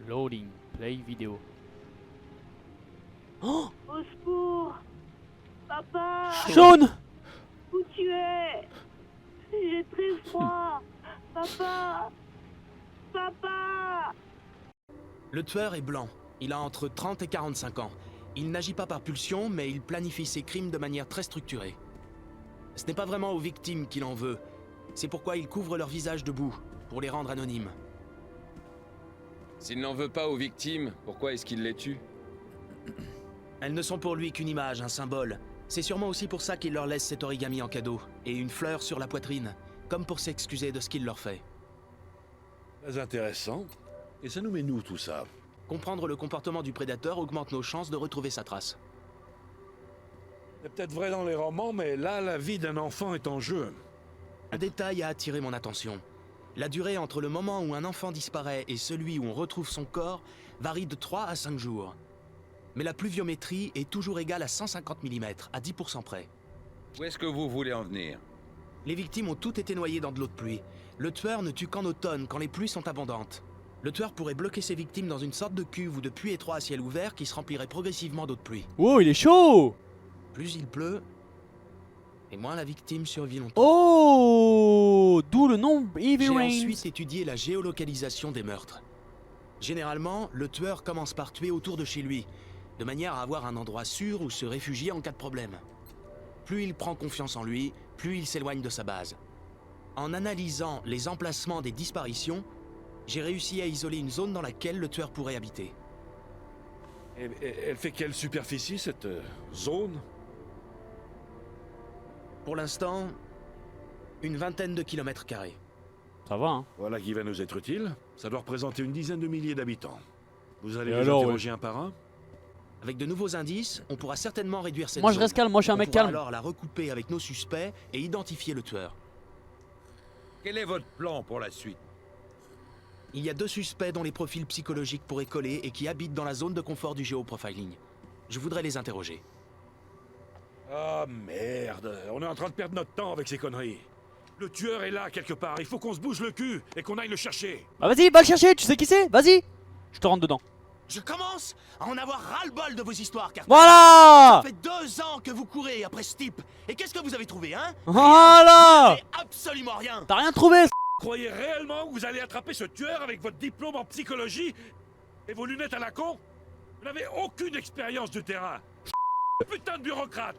Loading, play vidéo. Au secours! Papa! Sean! Où tu es? J'ai très froid! Papa! Papa! Le tueur est blanc. Il a entre 30 et 45 ans. Il n'agit pas par pulsion, mais il planifie ses crimes de manière très structurée. Ce n'est pas vraiment aux victimes qu'il en veut. C'est pourquoi il couvre leur visage de boue, pour les rendre anonymes. S'il n'en veut pas aux victimes, pourquoi est-ce qu'il les tue? Elles ne sont pour lui qu'une image, un symbole. C'est sûrement aussi pour ça qu'il leur laisse cet origami en cadeau, et une fleur sur la poitrine, comme pour s'excuser de ce qu'il leur fait. Très intéressant. Et ça nous met nous tout ça? Comprendre le comportement du prédateur augmente nos chances de retrouver sa trace. C'est peut-être vrai dans les romans, mais là, la vie d'un enfant est en jeu. Un détail a attiré mon attention. La durée entre le moment où un enfant disparaît et celui où on retrouve son corps varie de 3 à 5 jours. Mais la pluviométrie est toujours égale à 150 mm, à 10% près. Où est-ce que vous voulez en venir? Les victimes ont toutes été noyées dans de l'eau de pluie. Le tueur ne tue qu'en automne, quand les pluies sont abondantes. Le tueur pourrait bloquer ses victimes dans une sorte de cuve ou de puits étroit à ciel ouvert qui se remplirait progressivement d'eau de pluie. Oh, il est chaud! Plus il pleut, et moins la victime survit longtemps. Oh! D'où le nom Heavy J'ai Rain. ensuite étudié la géolocalisation des meurtres. Généralement, le tueur commence par tuer autour de chez lui, de manière à avoir un endroit sûr où se réfugier en cas de problème. Plus il prend confiance en lui, plus il s'éloigne de sa base. En analysant les emplacements des disparitions, j'ai réussi à isoler une zone dans laquelle le tueur pourrait habiter. Elle fait quelle superficie, cette zone? Pour l'instant, une vingtaine de kilomètres carrés. Ça va, hein? Voilà qui va nous être utile. Ça doit représenter une dizaine de milliers d'habitants. Vous allez Et les alors, interroger un par un? Avec de nouveaux indices, on pourra certainement réduire cette Moi, zone. je reste calme, moi, je suis un On mec pourra calme. alors la recouper avec nos suspects et identifier le tueur. Quel est votre plan pour la suite? Il y a 2 suspects dont les profils psychologiques pourraient coller et qui habitent dans la zone de confort du géoprofiling. Je voudrais les interroger. Ah merde, on est en train de perdre notre temps avec ces conneries. Le tueur est là quelque part, il faut qu'on se bouge le cul et qu'on aille le chercher. Bah vas-y, va le chercher, tu sais qui c'est? Vas-y! Je te rentre dedans. Je commence à en avoir ras-le-bol de vos histoires, car Voilà! ça fait 2 ans que vous courez après ce type. Et qu'est-ce que vous avez trouvé, hein? Voilà! C'est absolument rien. T'as rien trouvé? Croyez réellement que vous allez attraper ce tueur avec votre diplôme en psychologie et vos lunettes à la con? Vous n'avez aucune expérience du terrain. Putain de bureaucrate.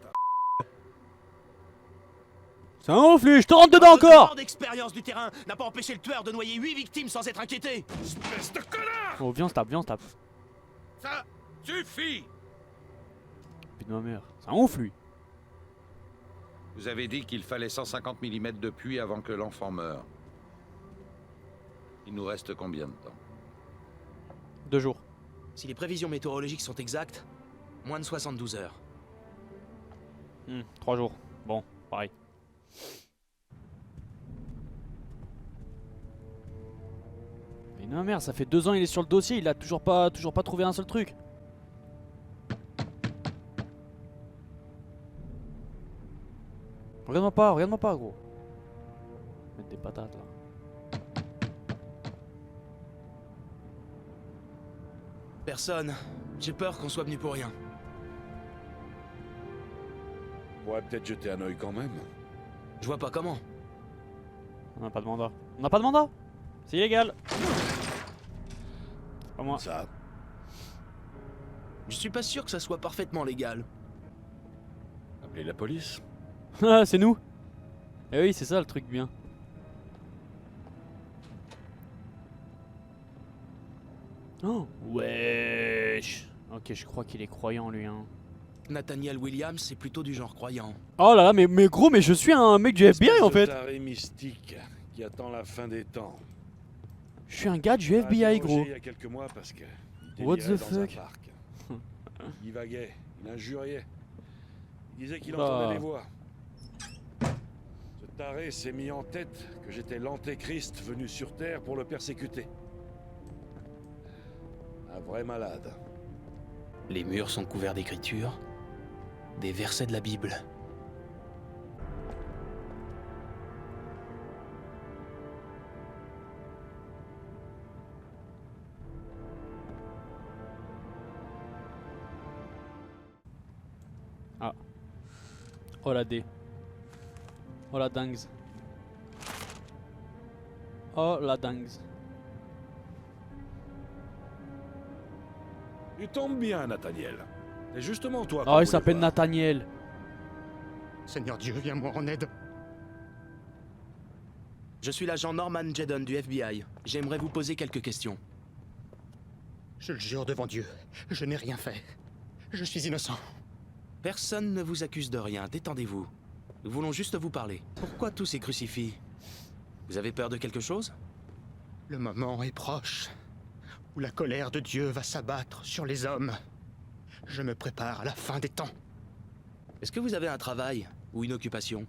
C'est un ouf lui, je te rentre dedans Votre encore! grande expérience du terrain n'a pas empêché le tueur de noyer 8 victimes sans être inquiété. Espèce de connard. Oh, viens, on se tape, viens, on se tape. Ça suffit! Putain de ma mère. C'est un ouf lui. Vous avez dit qu'il fallait 150 mm de pluie avant que l'enfant meure. Il nous reste combien de temps? 2 jours. Si les prévisions météorologiques sont exactes, moins de 72 heures. 3 jours. Bon, pareil. Mais non merde, ça fait 2 ans il est sur le dossier, il a toujours pas trouvé un seul truc. Regarde-moi pas gros. Mettre des patates là. Personne. J'ai peur qu'on soit venu pour rien. On pourrait peut-être jeter un œil quand même. Je vois pas comment. On n'a pas de mandat. On n'a pas de mandat? C'est illégal. C'est pas moi. Ça, Je suis pas sûr que ça soit parfaitement légal. appelez la police. Ah, c'est nous. Eh oui, c'est ça le truc bien. Oh, wesh. Ok, je crois qu'il est croyant lui hein. Nathaniel Williams, c'est plutôt du genre croyant. Oh là là, mais gros, mais je suis un mec du FBI en fait. Taré mystique qui attend la fin des temps. Je suis un gars du On l'a FBI interrogé gros. Il y a quelques mois parce que il What délirait the dans un fuck? parc. Il vaguait, il injuriait. Il disait qu'il Oula. entendait les voix. Ce taré s'est mis en tête que j'étais l'antéchrist venu sur Terre pour le persécuter. Un vrai malade. Les murs sont couverts d'écritures, des versets de la Bible. Oh la D. Oh la dingue. Oh la dingue. Tu tombes bien, Nathaniel. C'est justement toi. Oh, il s'appelle Nathaniel. Seigneur Dieu, viens-moi en aide. Je suis l'agent Norman Jedon du FBI. J'aimerais vous poser quelques questions. Je le jure devant Dieu, je n'ai rien fait. Je suis innocent. Personne ne vous accuse de rien, détendez-vous. Nous voulons juste vous parler. Pourquoi tous ces crucifix? Vous avez peur de quelque chose? Le moment est proche où la colère de Dieu va s'abattre sur les hommes. Je me prépare à la fin des temps. Est-ce que vous avez un travail ou une occupation?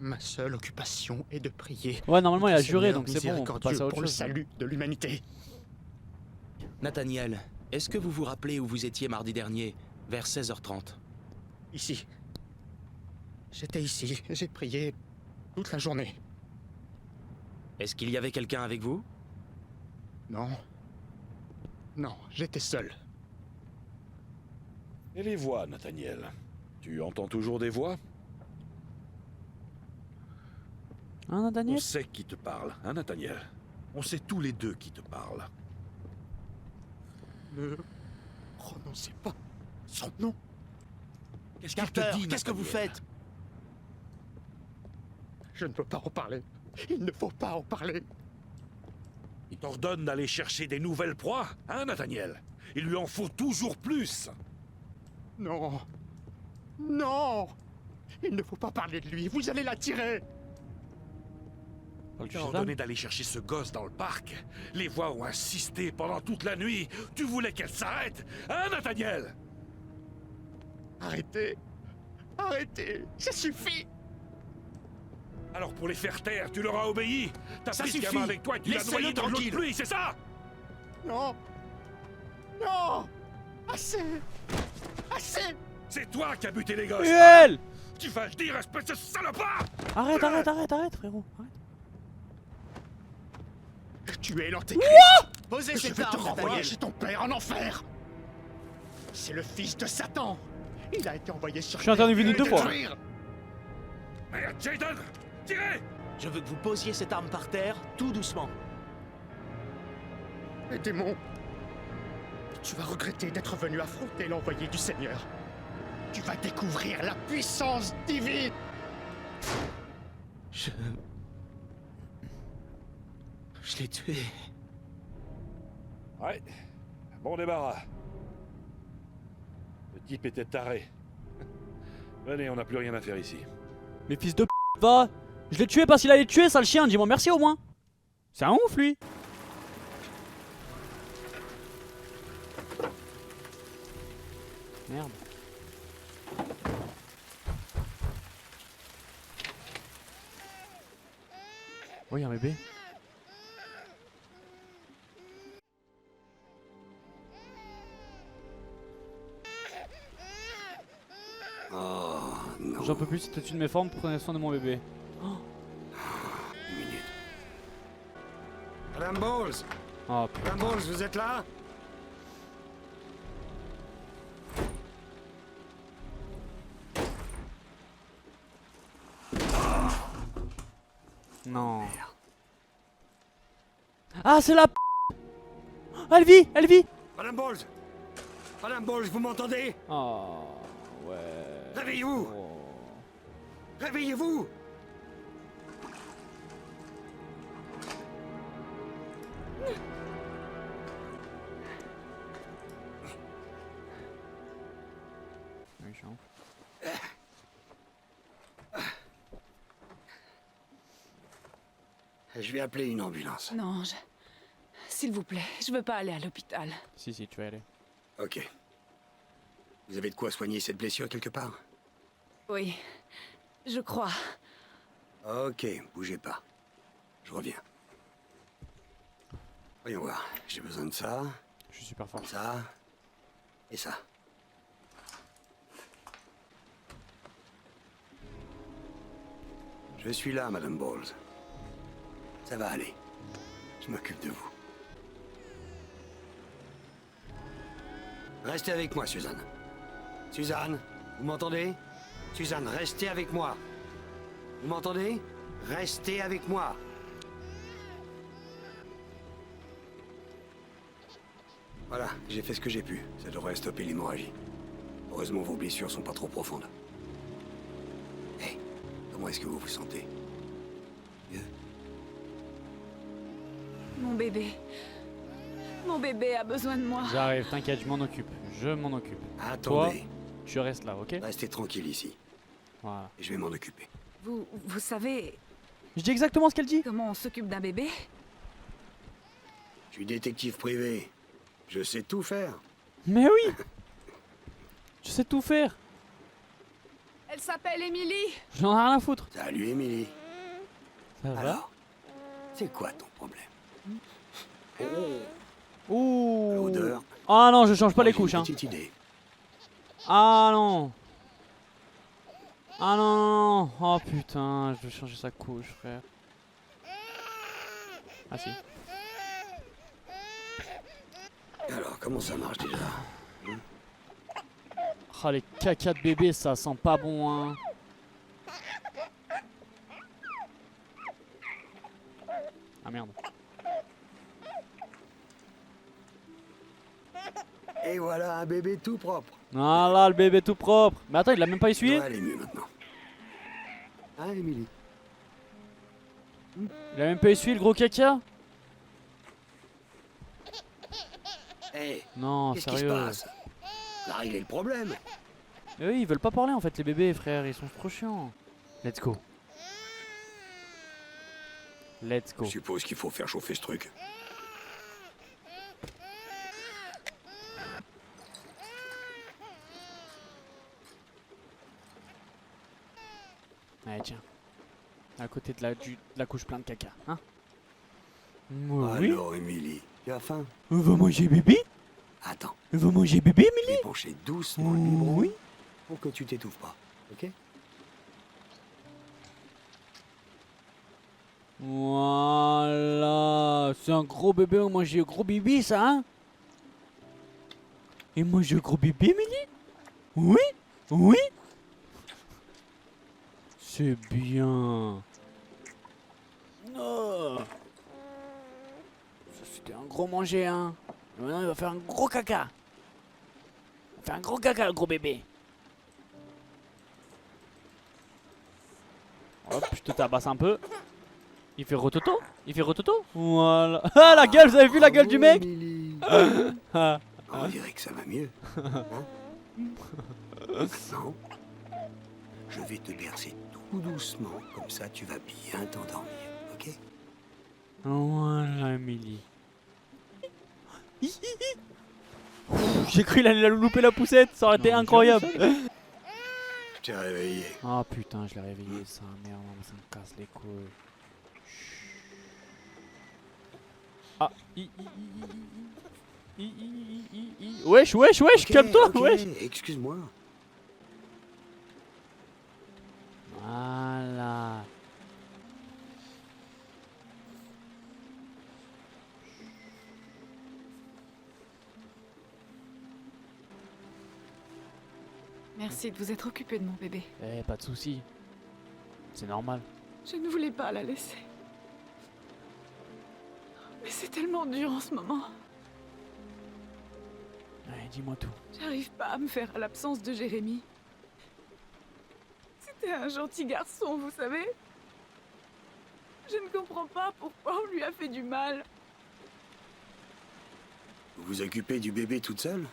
Ma seule occupation est de prier. Ouais, normalement il a Le juré, Seigneur donc c'est bon, on peut miséricordieux passer à autre pour le chose. salut de l'humanité. Nathaniel, est-ce que vous vous rappelez où vous étiez mardi dernier, vers 16h30? Ici. J'étais ici, j'ai prié toute la journée. Est-ce qu'il y avait quelqu'un avec vous? Non. Non, j'étais seul. Et les voix, Nathaniel? Tu entends toujours des voix? Hein, On Nathaniel? sait qui te parle, hein, Nathaniel? On sait tous les deux qui te parle. Ne prononcez pas son nom. Qu'est-ce qu'il Carter, te dit, qu'est-ce que vous Nathaniel? faites? Je ne peux pas en parler. Il ne faut pas en parler. Il t'ordonne d'aller chercher des nouvelles proies, hein, Nathaniel? Il lui en faut toujours plus. Non. Non. Il ne faut pas parler de lui. Vous allez l'attirer. Parle du Il t'a Shazam. ordonné d'aller chercher ce gosse dans le parc. Les voix ont insisté pendant toute la nuit. Tu voulais qu'elle s'arrête, hein, Nathaniel? Arrêtez. Arrêtez. Ça suffit. Alors pour les faire taire, tu leur as obéi. T'as Ça pris ce suffit. gamin avec toi et tu l'as Laissez-le noyé dans l'eau de tranquille. pluie, c'est ça? Non. Non. Assez. Assez. C'est toi qui as buté les gosses. Huel! Tu vas le dire, espèce de salopard! Arrête, arrête, arrête, arrête, frérot. Arrête. Tu es l'antéchrist. Posez Je cette vais te arme, renvoyer Nathaniel. chez ton père en enfer. C'est le fils de Satan. Il a été envoyé sur Je suis intervenu terre pour deux fois. détruire. Mais Jaden, tirez! Je veux que vous posiez cette arme par terre, tout doucement. Les démons. Tu vas regretter d'être venu affronter l'envoyé du Seigneur. Tu vas découvrir la puissance divine. Je l'ai tué. Ouais, bon débarras. Le type était taré. Venez, on n'a plus rien à faire ici. Mais fils de p***, va! Je l'ai tué parce qu'il allait te tuer, sale chien, dis-moi merci au moins! C'est un ouf lui! Merde. Oh, y'a un bébé. J'en peux plus, c'était une de mes formes, prenez soin de mon bébé. Madame Bowles, Oh putain. Madame Bowles, vous êtes là? Non. Ah, c'est la p. Elle vit, elle vit. Madame Bowles! Madame Bowles, vous m'entendez? Oh, ouais. Réveillez-vous! Oh. Réveillez-vous! Oui, je suis en- Je vais appeler une ambulance. Non, s'il vous plaît, je veux pas aller à l'hôpital. Si, tu vas y aller. Ok. Vous avez de quoi soigner cette blessure quelque part? Oui, je crois. Ok, bougez pas. Je reviens. Voyons voir. J'ai besoin de ça, Je suis super fort. ça et ça. Je suis là, Madame Bowles. Ça va aller. Je m'occupe de vous. Restez avec moi, Suzanne. Suzanne, vous m'entendez? Suzanne, restez avec moi. Vous m'entendez? Restez avec moi. Voilà, j'ai fait ce que j'ai pu. Ça devrait stopper l'hémorragie. Heureusement, vos blessures sont pas trop profondes. Hé, comment est-ce que vous vous sentez? Mieux? Mon bébé. Mon bébé a besoin de moi. J'arrive, t'inquiète, je m'en occupe. Je m'en occupe. Attendez, Tu restes là, ok? restez tranquille ici. Voilà. Et je vais m'en occuper. Vous savez Je dis exactement ce qu'elle dit. comment on s'occupe d'un bébé? Je suis détective privé. Je sais tout faire. Mais oui. Tu sais tout faire. Elle s'appelle Émilie. J'en ai rien à foutre. Salut, Émilie. Ça va? Alors, c'est quoi ton problème? Ouh. L'odeur. Ah non, je change pas Moi, les j'ai une couches, hein. petite idée. Ah non. Ah non, non, non. Oh putain, je vais changer sa couche, frère. Ah si. Alors, comment ça marche déjà? Ah les caca de bébé, ça sent pas bon, hein. Ah merde. Et voilà un bébé tout propre. Ah là, le bébé tout propre. Mais attends, il l'a même pas Ça essuyé? va aller mieux maintenant. Hein, Émilie? Il a même pas essuyé le gros caca? Hé, Non, qu'est-ce qui se sérieux. passe? On a réglé le problème. Mais oui, ils veulent pas parler en fait, les bébés, frère. Ils sont trop chiants. Let's go. Let's go. Je suppose qu'il faut faire chauffer ce truc. Allez, tiens. À côté de la couche pleine de caca, hein? Oui. Alors, Émilie, tu as faim? On va manger bébé? Attends, On va manger bébé, je vais pencher doucement le biberon Oui. pour que tu t'étouffes pas, ok? Voilà. C'est un gros bébé, on mange un gros bébé, ça, hein? Et mange un gros bébé, Émilie? Oui? Oui? C'est bien. Oh. Ça, c'était un gros manger, hein. Maintenant, il va faire un gros caca. Il va faire un gros caca, le gros bébé. Hop, je te tabasse un peu. Il fait rototo. Il fait rototo. Voilà. Ah, la gueule, vous avez vu la gueule du mec? Émilie. Ah. On dirait que ça va mieux. Hein? Maintenant, je vais te bercer tout doucement, comme ça tu vas bien t'endormir, ok? Voilà, Emily. J'ai cru qu'il allait louper la poussette, ça aurait été incroyable. Je t'ai réveillé. Ah putain, je l'ai réveillé, ça, merde, ça me casse les couilles. Ah, wesh, wesh, wesh, Ok, calme-toi, ok, wesh. excuse-moi. Voilà. Merci de vous être occupé de mon bébé. Eh, pas de soucis. C'est normal. Je ne voulais pas la laisser. Mais c'est tellement dur en ce moment. Allez, dis-moi tout. J'arrive pas à me faire à l'absence de Jérémy. C'était un gentil garçon, vous savez. Je ne comprends pas pourquoi on lui a fait du mal. Vous vous occupez du bébé toute seule?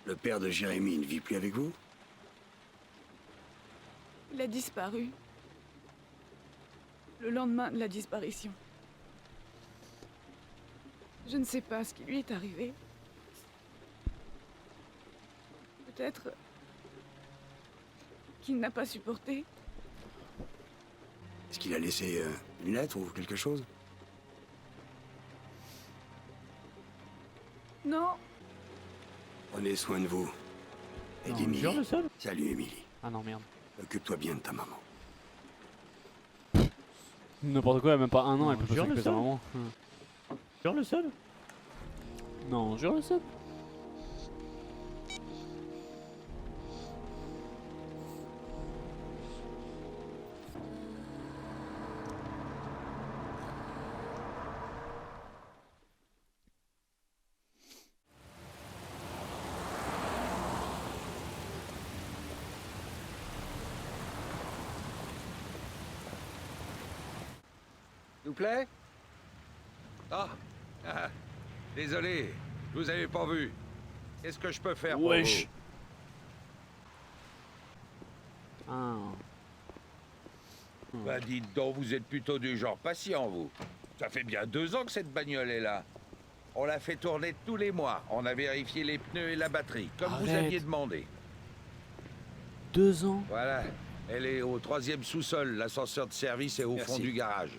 Le père de Jérémy ne vit plus avec vous? Il a disparu. Le lendemain de la disparition. Je ne sais pas ce qui lui est arrivé. Peut-être qu'il n'a pas supporté. Est-ce qu'il a laissé une lettre ou quelque chose? Non, Prenez soin de vous. Et Non, d'Émilie. jure le seul. Salut, Émilie. Ah non, merde. Occupe-toi bien de ta maman. N'importe quoi, elle a même pas un an, elle peut pas jure le s'occuper de sa seul. maman. Jure le seul. Non, jure le seul. S'il vous plaît? Ah, ah, désolé, je vous avais pas vu. Qu'est-ce que je peux faire pour Wesh. vous? Ah. Bah dites donc, vous êtes plutôt du genre patient, vous. Ça fait bien 2 ans que cette bagnole est là. On l'a fait tourner tous les mois. On a vérifié les pneus et la batterie, comme vous Arrête. aviez demandé. 2 ans. Voilà, elle est au 3e sous-sol. L'ascenseur de service est au Merci. fond du garage.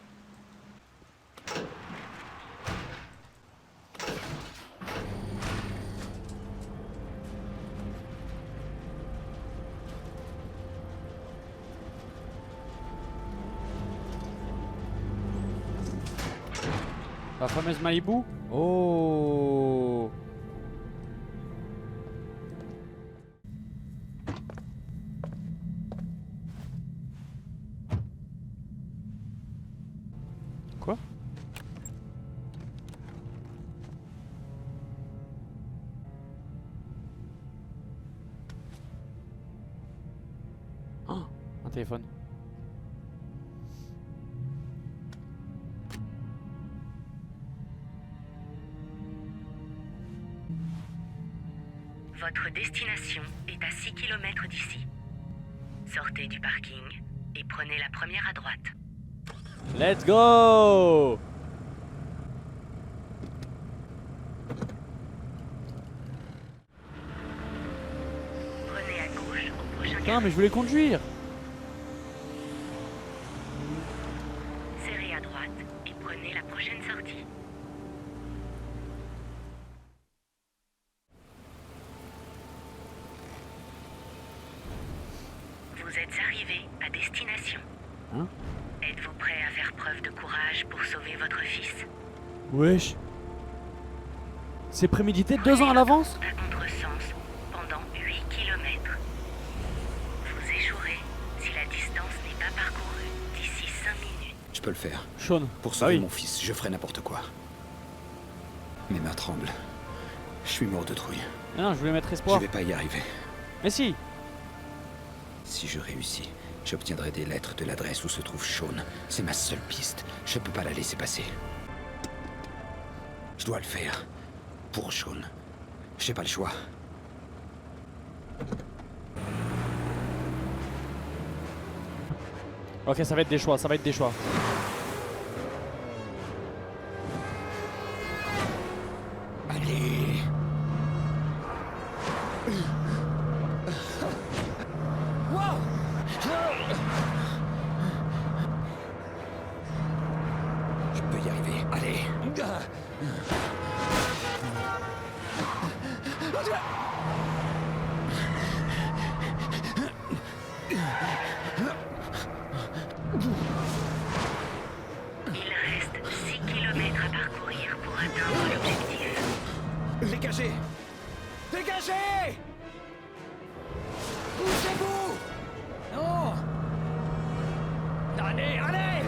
La fameuse Malibu. Oh. Quoi? Ah, un téléphone. Votre destination est à 6 km d'ici. Sortez du parking et prenez la première à droite. Let's go. Prenez à gauche au prochain Putain, garage. mais je voulais conduire. Serrez à droite et prenez la prochaine sortie. Vous êtes arrivé à destination. Hein? Êtes-vous prêt à faire preuve de courage pour sauver votre fils? Wesh. C'est prémédité 2 ans à l'avance? À contresens pendant 8 km. Vous échouerez si la distance n'est pas parcourue d'ici 5 minutes. Je peux le faire. Sean. Pour sauver oui. mon fils, je ferai n'importe quoi. Mes mains tremblent. Je suis mort de trouille. Non, je voulais mettre Je espoir. vais pas y arriver. Mais si. Si je réussis, j'obtiendrai des lettres de l'adresse où se trouve Sean. C'est ma seule piste. Je peux pas la laisser passer. Je dois le faire. Pour Sean. J'ai pas le choix. Ok, ça va être des choix, ça va être des choix. Allez. Je peux y arriver. Allez. Il reste 6 km à parcourir pour atteindre l'objectif. Dégagez. Dégagez. Bougez-vous. Non. Allez, allez.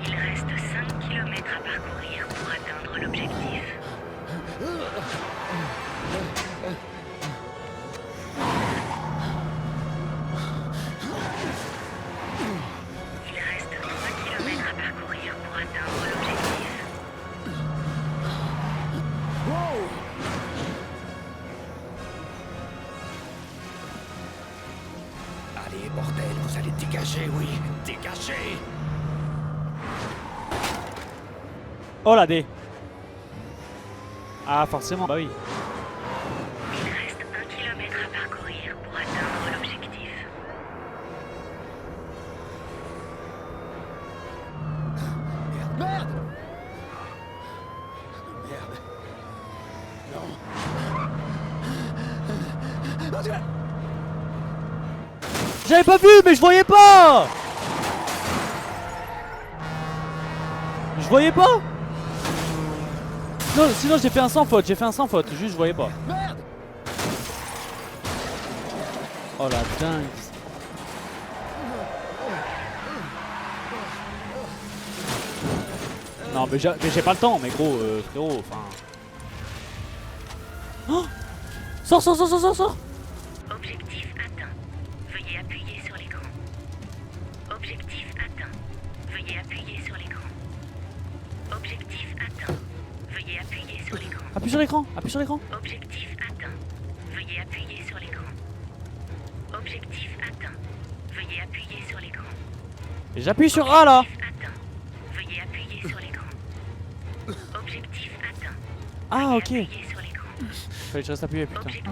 Il reste 5 km à parcourir pour atteindre l'objectif. Il reste 3 km à parcourir pour atteindre l'objectif. Allez, bordel, vous allez dégager, oui. Dégagez. Oh la D. Ah, forcément, bah oui. Il reste 1 km à parcourir pour atteindre l'objectif. Merde. Merde. Non. J'avais pas vu, mais je voyais pas. Je voyais pas. Non, sinon j'ai fait un sans faute, juste je voyais pas. Merde. Oh la dingue. Non mais j'ai pas le temps, mais gros, frérot, enfin... Oh, sors, sors, sors, sors, sors, sors. Objectif atteint. Veuillez appuyer sur l'écran. Objectif atteint. Veuillez appuyer sur l'écran. Objectif atteint. Veuillez appuyer sur l'écran. Appuie sur l'écran, appuie sur l'écran. Objectif atteint. Veuillez appuyer sur l'écran. Objectif atteint. Veuillez appuyer sur l'écran. Et j'appuie sur A là. Objectif atteint. Veuillez appuyer sur l'écran. Objectif atteint. Ah ok. Appuyez sur l'écran. Fallait que je reste appuyé putain. Objectif.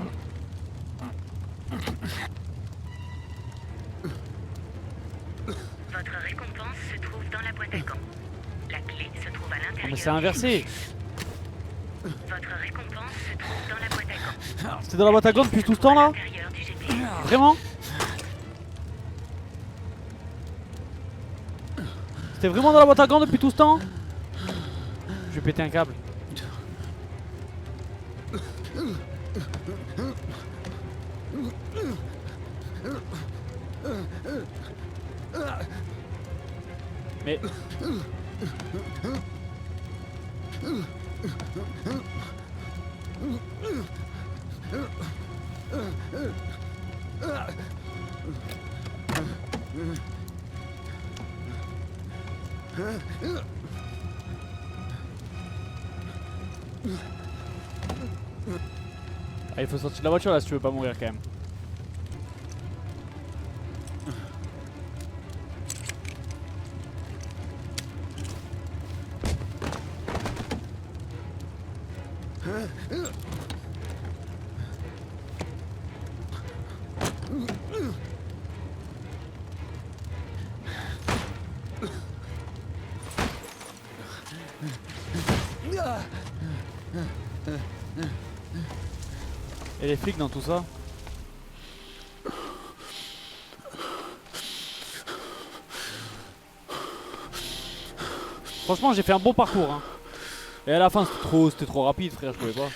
Votre récompense se trouve dans la boîte à gants. La clé se trouve à Ah, l'intérieur. mais c'est inversé. Votre récompense se trouve dans la boîte à gants. C'était dans la boîte à gants depuis tout ce temps là. L'intérieur du GPS. Vraiment? C'était vraiment dans la boîte à gants depuis tout ce temps? Je vais péter un câble. Mais... Ah, il faut sortir de la voiture là si tu veux pas mourir quand même. Et les flics dans tout ça? Franchement j'ai fait un bon parcours hein. Et à la fin c'était trop rapide frère, je pouvais pas.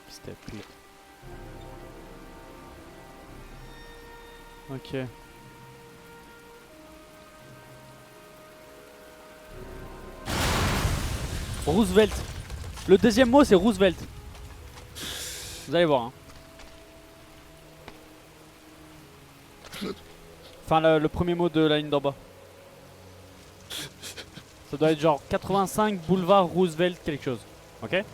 C'était pire. Ok. Roosevelt. Le deuxième mot c'est Roosevelt. Vous allez voir hein. Enfin le premier mot de la ligne d'en bas. Ça doit être genre 85 boulevard Roosevelt quelque chose. Ok?